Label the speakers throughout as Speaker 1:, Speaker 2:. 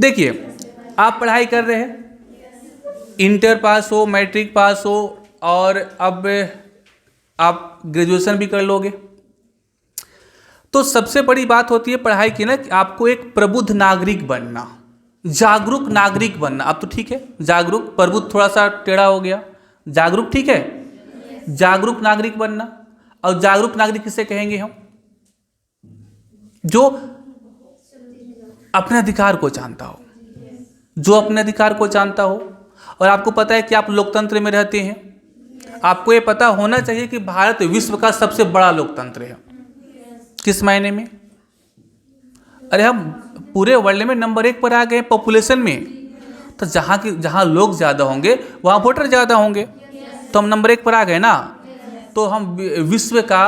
Speaker 1: देखिए, आप पढ़ाई कर रहे हैं, इंटर पास हो, मैट्रिक पास हो, और अब आप ग्रेजुएशन भी कर लोगे, तो सबसे बड़ी बात होती है पढ़ाई की ना कि आपको एक प्रबुद्ध नागरिक बनना, जागरूक नागरिक बनना। अब तो ठीक है, जागरूक, प्रबुद्ध थोड़ा सा टेढ़ा हो गया, जागरूक ठीक है, जागरूक नागरिक बनना। और जागरूक नागरिक किसे कहेंगे हम? जो अपने अधिकार को जानता हो, जो अपने अधिकार को जानता हो। और आपको पता है कि आप लोकतंत्र में रहते हैं, आपको ये पता होना चाहिए कि भारत विश्व का सबसे बड़ा लोकतंत्र है। किस मायने में? अरे हम पूरे वर्ल्ड में नंबर 1 पर आ गए पॉपुलेशन में, तो जहाँ लोग ज़्यादा होंगे वहाँ वोटर ज़्यादा होंगे, तो हम नंबर 1 पर आ गए ना। तो हम विश्व का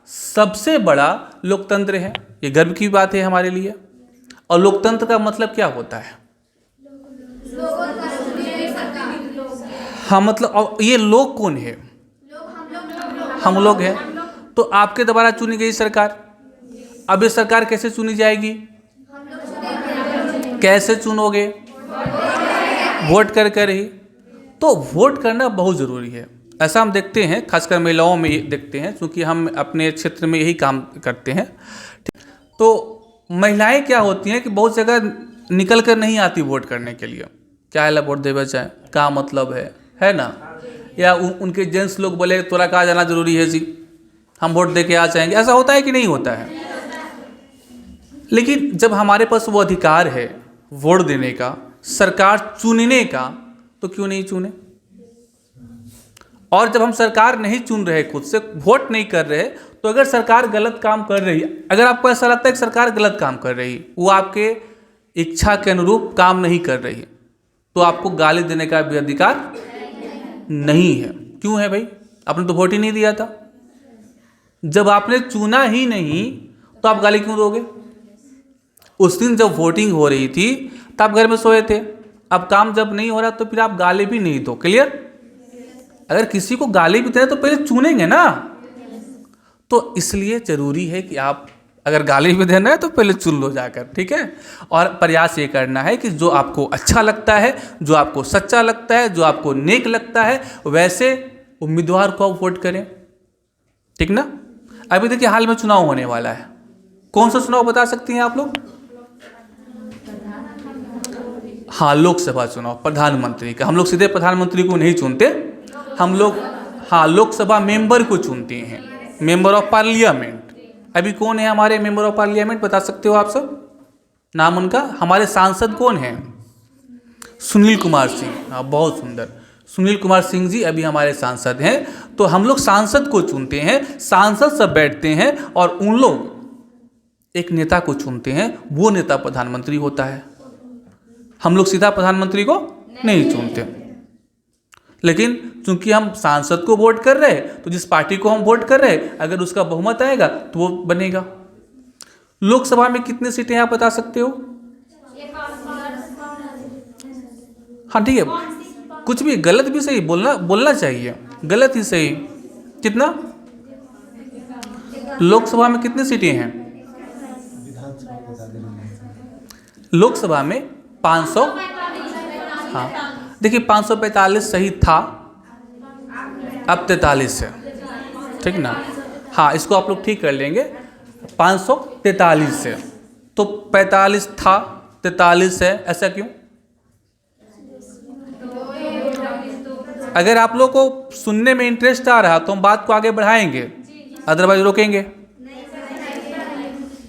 Speaker 1: सबसे बड़ा लोकतंत्र है, ये गर्व की बात है हमारे लिए। और लोकतंत्र का मतलब क्या होता है? हाँ, मतलब और ये लोग कौन है? हम लोग हैं। तो आपके द्वारा चुनी गई सरकार, अब ये सरकार कैसे चुनी जाएगी? कैसे चुनोगे? वोट कर ही। तो वोट करना बहुत ज़रूरी है, ऐसा हम देखते हैं, खासकर महिलाओं में देखते हैं, क्योंकि हम अपने क्षेत्र में यही काम करते हैं। तो महिलाएं क्या होती हैं कि बहुत जगह निकल कर नहीं आती वोट करने के लिए, क्या है वोट देवे चाहे, क्या मतलब है ना। या उनके जेंट्स लोग बोले तोरा कहाँ जाना जरूरी है जी, हम वोट दे के आ जाएंगे। ऐसा होता है कि नहीं होता है? लेकिन जब हमारे पास वो अधिकार है वोट देने का, सरकार चुनने का, तो क्यों नहीं चुने? और जब हम सरकार नहीं चुन रहे, खुद से वोट नहीं कर रहे, तो अगर सरकार गलत काम कर रही है, अगर आपको ऐसा लगता है कि सरकार गलत काम कर रही है, वो आपके इच्छा के अनुरूप काम नहीं कर रही है, तो आपको गाली देने का भी अधिकार नहीं है। क्यों है भाई? आपने तो वोट ही नहीं दिया था। जब आपने चुना ही नहीं तो आप गाली क्यों दोगे? उस दिन जब वोटिंग हो रही थी तब आप घर में सोए थे, अब काम जब नहीं हो रहा तो फिर आप गाली भी नहीं दो। क्लियर? अगर किसी को गाली भी देना तो पहले चुनेंगे ना। तो इसलिए जरूरी है कि आप अगर गाली भी देना है तो पहले चुन लो जाकर, ठीक है। और प्रयास ये करना है कि जो आपको अच्छा लगता है, जो आपको सच्चा लगता है, जो आपको नेक लगता है, वैसे उम्मीदवार को आप वोट करें, ठीक ना। अभी देखिए हाल में चुनाव होने वाला है, कौन सा चुनाव बता सकती हैं आप लोग? हाँ, लोकसभा चुनाव, प्रधानमंत्री का। हम लोग सीधे प्रधानमंत्री को नहीं चुनते, हम लोग हाँ लोकसभा मेंबर को चुनते हैं, मेंबर ऑफ पार्लियामेंट। अभी कौन है हमारे मेंबर ऑफ पार्लियामेंट, बता सकते हो आप सब नाम उनका? हमारे सांसद कौन है? सुनील कुमार सिंह। हाँ, बहुत सुंदर, सुनील कुमार सिंह जी अभी हमारे सांसद हैं। तो हम लोग सांसद को चुनते हैं, सांसद सब बैठते हैं और उन लोग एक नेता को चुनते हैं, वो नेता प्रधानमंत्री होता है। हम लोग सीधा प्रधानमंत्री को नहीं चुनते, लेकिन चूंकि हम सांसद को वोट कर रहे हैं, तो जिस पार्टी को हम वोट कर रहे हैं अगर उसका बहुमत आएगा तो वो बनेगा। लोकसभा में कितनी सीटें आप बता सकते हो? हाँ ठीक है, कुछ भी गलत भी सही, बोलना चाहिए, गलत ही सही। कितना? लोकसभा में कितनी सीटें हैं? लोकसभा में 500। हाँ देखिए, 545 सही था, अब 43 है, ठीक ना। हाँ, इसको आप लोग ठीक कर लेंगे, 543 है, तो 45 था, 43 है, ऐसा क्यों? अगर आप लोग को सुनने में इंटरेस्ट आ रहा तो हम बात को आगे बढ़ाएंगे, अदरवाइज रोकेंगे।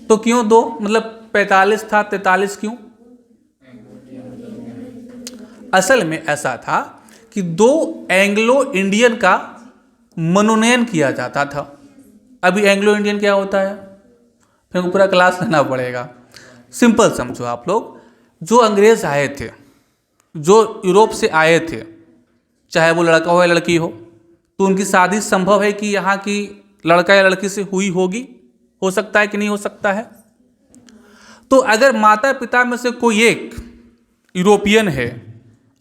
Speaker 1: तो क्यों दो, मतलब 45 था 43 क्यों? असल में ऐसा था कि 2 एंग्लो इंडियन का मनोनयन किया जाता था। अभी एंग्लो इंडियन क्या होता है, फिर पूरा क्लास लेना पड़ेगा। सिंपल समझो आप लोग, जो अंग्रेज आए थे, जो यूरोप से आए थे, चाहे वो लड़का हो या लड़की हो, तो उनकी शादी संभव है कि यहाँ की लड़का या लड़की से हुई होगी? हो सकता है कि नहीं हो सकता है? तो अगर माता पिता में से कोई एक यूरोपियन है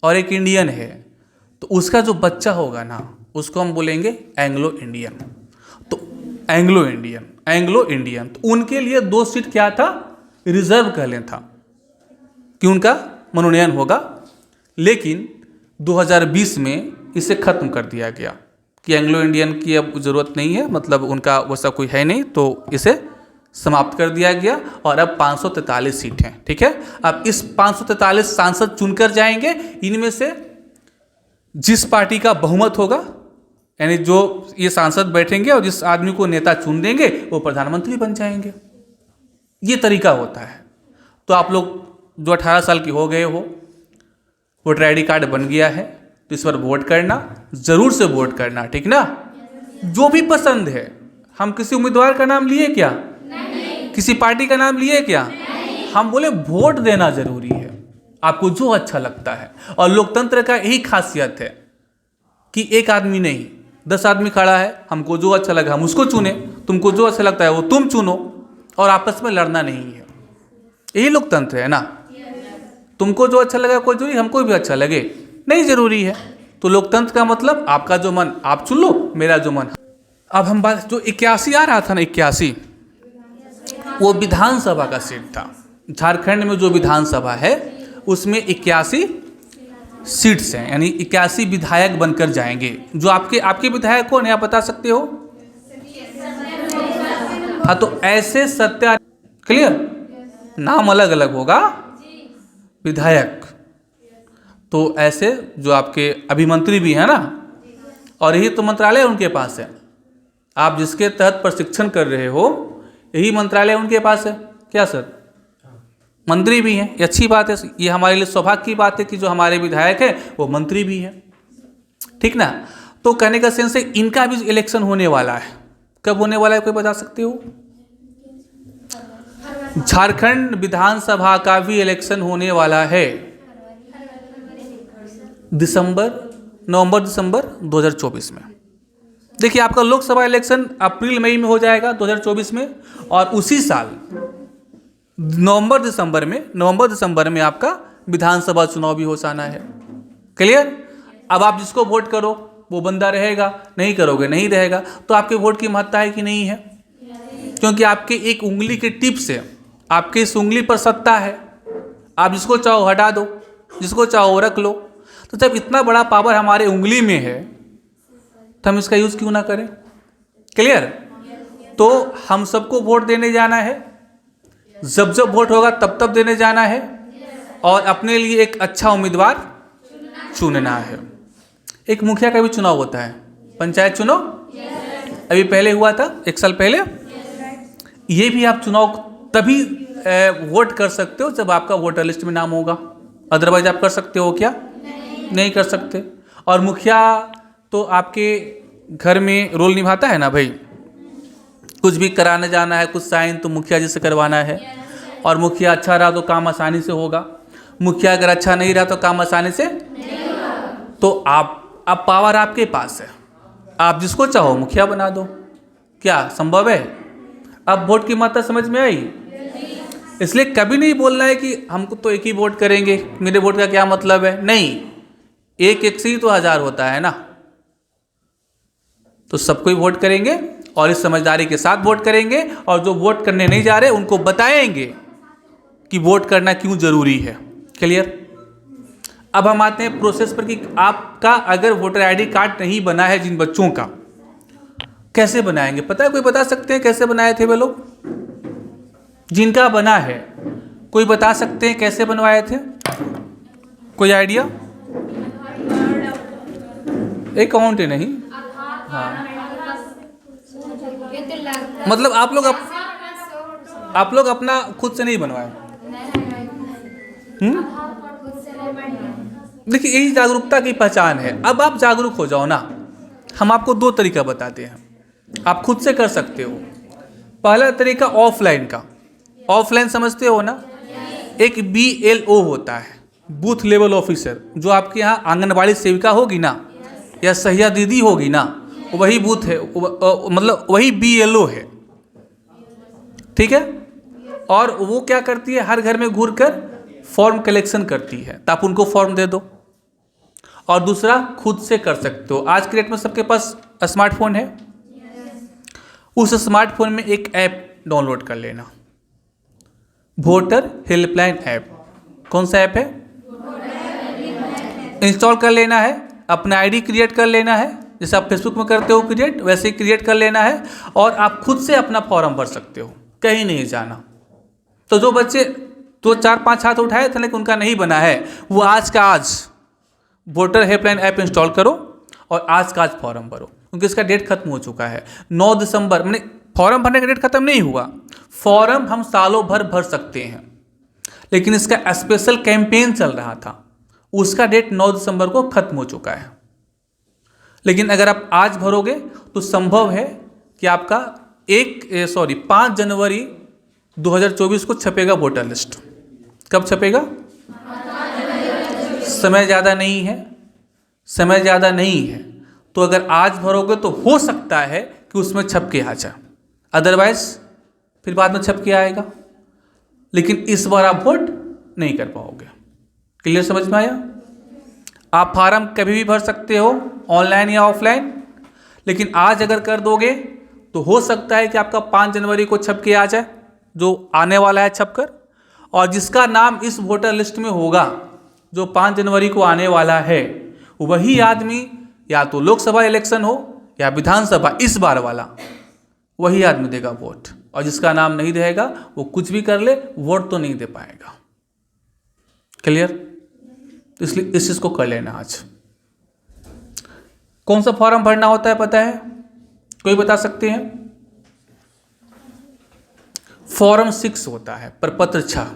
Speaker 1: और एक इंडियन है, तो उसका जो बच्चा होगा ना, उसको हम बोलेंगे एंग्लो इंडियन। तो एंग्लो इंडियन, तो उनके लिए 2 सीट क्या था, रिजर्व कर लें था कि उनका मनोनयन होगा, लेकिन 2020 में इसे ख़त्म कर दिया गया कि एंग्लो इंडियन की अब ज़रूरत नहीं है, मतलब उनका वैसा कोई है नहीं, तो इसे समाप्त कर दिया गया और अब 543 सीट हैं। ठीक है, अब इस 543 सांसद चुनकर जाएंगे, इनमें से जिस पार्टी का बहुमत होगा, यानी जो ये सांसद बैठेंगे और जिस आदमी को नेता चुन देंगे वो प्रधानमंत्री बन जाएंगे। ये तरीका होता है। तो आप लोग जो 18 साल के हो गए हो, वोटर आई डी कार्ड बन गया है, तो इस पर वोट करना, ज़रूर से वोट करना, ठीक ना। जो भी पसंद है, हम किसी उम्मीदवार का नाम लिए क्या? नहीं। किसी पार्टी का नाम लिए क्या? नहीं। हम बोले वोट देना जरूरी है, आपको जो अच्छा लगता है। और लोकतंत्र का यही खासियत है कि एक आदमी नहीं 10 आदमी खड़ा है, हमको जो अच्छा लगा हम उसको चुने, तुमको जो अच्छा लगता है वो तुम चुनो, और आपस में लड़ना नहीं है। यही लोकतंत्र है ना। तुमको जो अच्छा लगा कोई जरूरी, हमको भी अच्छा लगे नहीं जरूरी है। तो लोकतंत्र का मतलब आपका जो मन आप चुन लो, मेरा जो मन। अब हम बात, जो 81 आ रहा था ना, 81, वो विधानसभा का सीट था। झारखंड में जो विधानसभा है उसमें 81 सीट्स हैं, यानी 81 विधायक बनकर जाएंगे। जो आपके विधायक कौन है, आप बता सकते हो? हाँ, तो ऐसे सत्या, क्लियर, नाम अलग अलग होगा विधायक। तो ऐसे जो आपके अभिमंत्री भी हैं ना, और यही तो मंत्रालय उनके पास है। आप जिसके तहत प्रशिक्षण कर रहे हो, यही मंत्रालय उनके पास है। क्या सर? मंत्री भी हैं। ये अच्छी बात है, ये हमारे लिए सौभाग्य की बात है कि जो हमारे विधायक हैं वो मंत्री भी हैं, ठीक ना। तो कहने का सेंस है, इनका भी इलेक्शन होने वाला है। कब होने वाला है, कोई बता सकते हो? झारखंड विधानसभा का भी इलेक्शन होने वाला है नवंबर दिसंबर 2024 में। देखिए, आपका लोकसभा इलेक्शन अप्रैल मई में हो जाएगा 2024 में, और उसी साल नवंबर दिसंबर में आपका विधानसभा चुनाव भी हो जाना है। क्लियर? अब आप जिसको वोट करो वो बंदा रहेगा, नहीं करोगे नहीं रहेगा। तो आपके वोट की महत्ता है कि नहीं है? क्योंकि आपके एक उंगली के टिप से आपके इस उंगली पर सत्ता है। आप जिसको चाहो हटा दो, जिसको चाहो रख लो। तो जब इतना बड़ा पावर हमारे उंगली में है तो हम इसका यूज़ क्यों ना करें? क्लियर? तो हम सबको वोट देने जाना है, जब जब वोट होगा तब तब देने जाना है, और अपने लिए एक अच्छा उम्मीदवार चुनना है। एक मुखिया का भी चुनाव होता है, पंचायत चुनाव अभी पहले हुआ था, 1 साल पहले। ये भी आप चुनाव तभी वोट कर सकते हो जब आपका वोटर लिस्ट में नाम होगा, अदरवाइज आप कर सकते हो क्या? नहीं कर सकते। और मुखिया तो आपके घर में रोल निभाता है ना भाई, कुछ भी कराने जाना है, कुछ साइन तो मुखिया जी से करवाना है। और मुखिया अच्छा रहा तो काम आसानी से होगा, मुखिया अगर अच्छा नहीं रहा तो काम आसानी से नहीं होगा। तो अब पावर आपके पास है, आप जिसको चाहो मुखिया बना दो। क्या संभव है? अब वोट की मात्रा समझ में आई? इसलिए कभी नहीं बोलना है कि हमको तो एक ही वोट करेंगे, मेरे वोट का क्या मतलब है। नहीं, एक से ही तो 1000 होता है ना। तो सबको ही वोट करेंगे और इस समझदारी के साथ वोट करेंगे, और जो वोट करने नहीं जा रहे उनको बताएंगे कि वोट करना क्यों जरूरी है। क्लियर? अब हम आते हैं प्रोसेस पर कि आपका अगर वोटर आईडी कार्ड नहीं बना है, जिन बच्चों का, कैसे बनाएंगे? पता है? कोई बता सकते हैं कैसे बनाए थे वे लोग? जिनका बना है कोई बता सकते हैं कैसे बनवाए थे? कोई आइडिया? अकाउंट ही नहीं, हाँ, मतलब आप लोग अपना खुद से नहीं बनवाए। देखिए, यही जागरूकता की पहचान है। अब आप जागरूक हो जाओ ना। हम आपको 2 तरीका बताते हैं, आप खुद से कर सकते हो। पहला तरीका ऑफलाइन का। ऑफलाइन समझते हो ना? एक BLO होता है, बूथ लेवल ऑफिसर, जो आपके यहाँ आंगनबाड़ी सेविका होगी ना, या सहिया दीदी होगी ना, वही बूथ है, मतलब वही BLO है, ठीक है। और वो क्या करती है, हर घर में घूरकर फॉर्म कलेक्शन करती है, तो आप उनको फॉर्म दे दो। और दूसरा, खुद से कर सकते हो। आज के डेट में सबके पास स्मार्टफोन है, उस स्मार्टफोन में एक ऐप डाउनलोड कर लेना, वोटर हेल्पलाइन ऐप। कौन सा ऐप है? इंस्टॉल कर लेना है, अपना आईडी क्रिएट कर लेना है, जैसे आप फेसबुक में करते हो क्रिएट, वैसे ही क्रिएट कर लेना है और आप खुद से अपना फॉर्म भर सकते हो, कहीं नहीं जाना। तो जो बच्चे 2-4-5 हाथ उठाए थे लेकिन उनका नहीं बना है, वो आज का आज वोटर हेल्पलाइन ऐप इंस्टॉल करो और आज का आज फॉर्म भरो, क्योंकि इसका डेट खत्म हो चुका है 9 दिसंबर। मैंने फॉर्म भरने का डेट खत्म नहीं हुआ, फॉर्म हम सालों भर भर सकते हैं, लेकिन इसका स्पेशल कैंपेन चल रहा था, उसका डेट 9 दिसंबर को खत्म हो चुका है। लेकिन अगर आप आज भरोगे तो संभव है कि आपका 5 जनवरी 2024 को छपेगा वोटर लिस्ट। कब छपेगा? समय ज़्यादा नहीं है, समय ज़्यादा नहीं है। तो अगर आज भरोगे तो हो सकता है कि उसमें छप के आ जाए, अदरवाइज फिर बाद में छप के आएगा। लेकिन इस बार आप वोट नहीं कर पाओगे। क्लियर, समझ में आया? आप फार्म कभी भी भर सकते हो, ऑनलाइन या ऑफलाइन, लेकिन आज अगर कर दोगे तो हो सकता है कि आपका 5 जनवरी को छप के आ जाए, जो आने वाला है छपकर, और जिसका नाम इस वोटर लिस्ट में होगा जो 5 जनवरी को आने वाला है, वही आदमी या तो लोकसभा इलेक्शन हो या विधानसभा इस बार वाला, वही आदमी देगा वोट, और जिसका नाम नहीं रहेगा वो कुछ भी कर ले, वोट तो नहीं दे पाएगा। क्लियर? इसलिए इस चीज़ को कर लेना आज। कौन सा फॉर्म भरना होता है पता है? कोई बता सकते हैं? फॉर्म 6 होता है, प्रपत्र 6।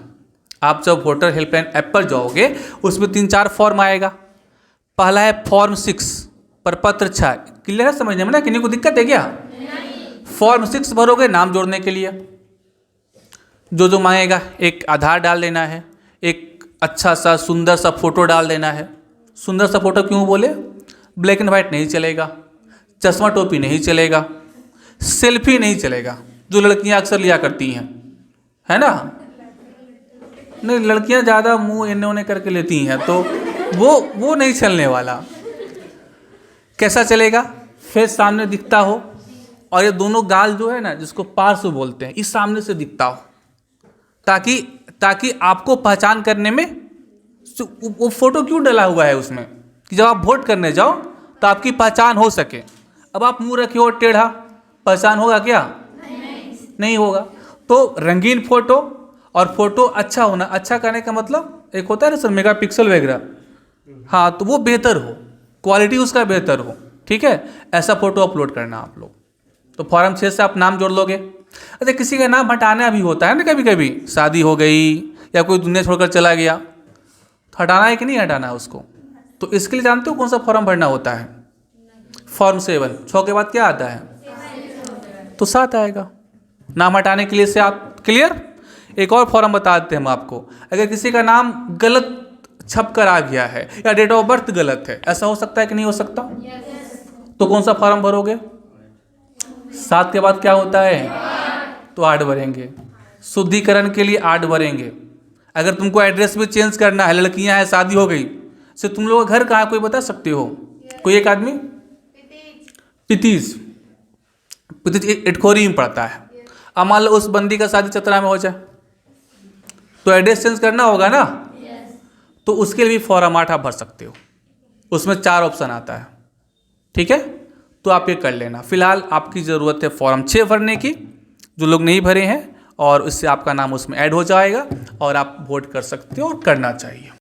Speaker 1: आप जब वोटर हेल्पलाइन ऐप पर जाओगे उसमें 3-4 फॉर्म आएगा। पहला है फॉर्म 6 प्रपत्र 6। क्लियर है समझने में ना? किन्हीं को दिक्कत है क्या? फॉर्म 6 भरोगे नाम जोड़ने के लिए, जो मांगेगा एक आधार डाल देना है, एक अच्छा सा सुंदर सा फोटो डाल देना है। सुंदर सा फोटो क्यों बोले? ब्लैक एंड वाइट नहीं चलेगा, चश्मा टोपी नहीं चलेगा, सेल्फी नहीं चलेगा, जो लड़कियां अक्सर लिया करती हैं, है ना? नहीं, लड़कियां ज़्यादा मुंह इन्ने उन्ने करके लेती हैं, तो वो नहीं चलने वाला। कैसा चलेगा? फेस सामने दिखता हो और ये दोनों गाल जो है ना, जिसको पार्श्व बोलते हैं, इस सामने से दिखता हो, ताकि आपको पहचान करने में, वो फोटो क्यों डला हुआ है उसमें, कि जब आप वोट करने जाओ तो आपकी पहचान हो सके। अब आप मुंह रखे हो टेढ़ा, पहचान होगा क्या? नहीं होगा। तो रंगीन फोटो, और फोटो अच्छा होना, अच्छा करने का मतलब एक होता है ना सर मेगापिक्सल वगैरह, हाँ, तो वो बेहतर हो, क्वालिटी उसका बेहतर हो, ठीक है, ऐसा फोटो अपलोड करना आप लोग। तो फॉर्म 6 से आप नाम जोड़ लोगे। अच्छा, किसी का नाम हटाना भी होता है ना, कभी कभी शादी हो गई या कोई दुनिया छोड़कर चला गया, तो हटाना है कि नहीं हटाना है उसको। तो इसके लिए जानते हो कौन सा फॉर्म भरना होता है? फॉर्म 7। 6 के बाद क्या आता है? तो 7 आएगा नाम हटाने के लिए से आप। क्लियर? एक और फॉर्म बता देते हैं हम आपको। अगर किसी का नाम गलत छप कर आ गया है या डेट ऑफ बर्थ गलत है, ऐसा हो सकता है कि नहीं हो सकता? तो कौन सा फॉर्म भरोगे? 7 के बाद क्या होता है? तो 8 भरेंगे। शुद्धिकरण के लिए 8 भरेंगे। अगर तुमको एड्रेस भी चेंज करना है, लड़कियां हैं, शादी हो गई, से तुम लोग का घर कहाँ, कोई बता सकते हो? कोई एक आदमी? पितीज इटखोरी में पड़ता है। अब मान लो उस बंदी का शादी चतरा में हो जाए, तो एड्रेस चेंज करना होगा ना, तो उसके लिए भी फॉर्म 8 आप भर सकते हो। उसमें 4 ऑप्शन आता है, ठीक है? तो आप ये कर लेना। फिलहाल आपकी ज़रूरत है फॉर्म 6 भरने की, जो लोग नहीं भरे हैं, और इससे आपका नाम उसमें ऐड हो जाएगा और आप वोट कर सकते हो, और करना चाहिए।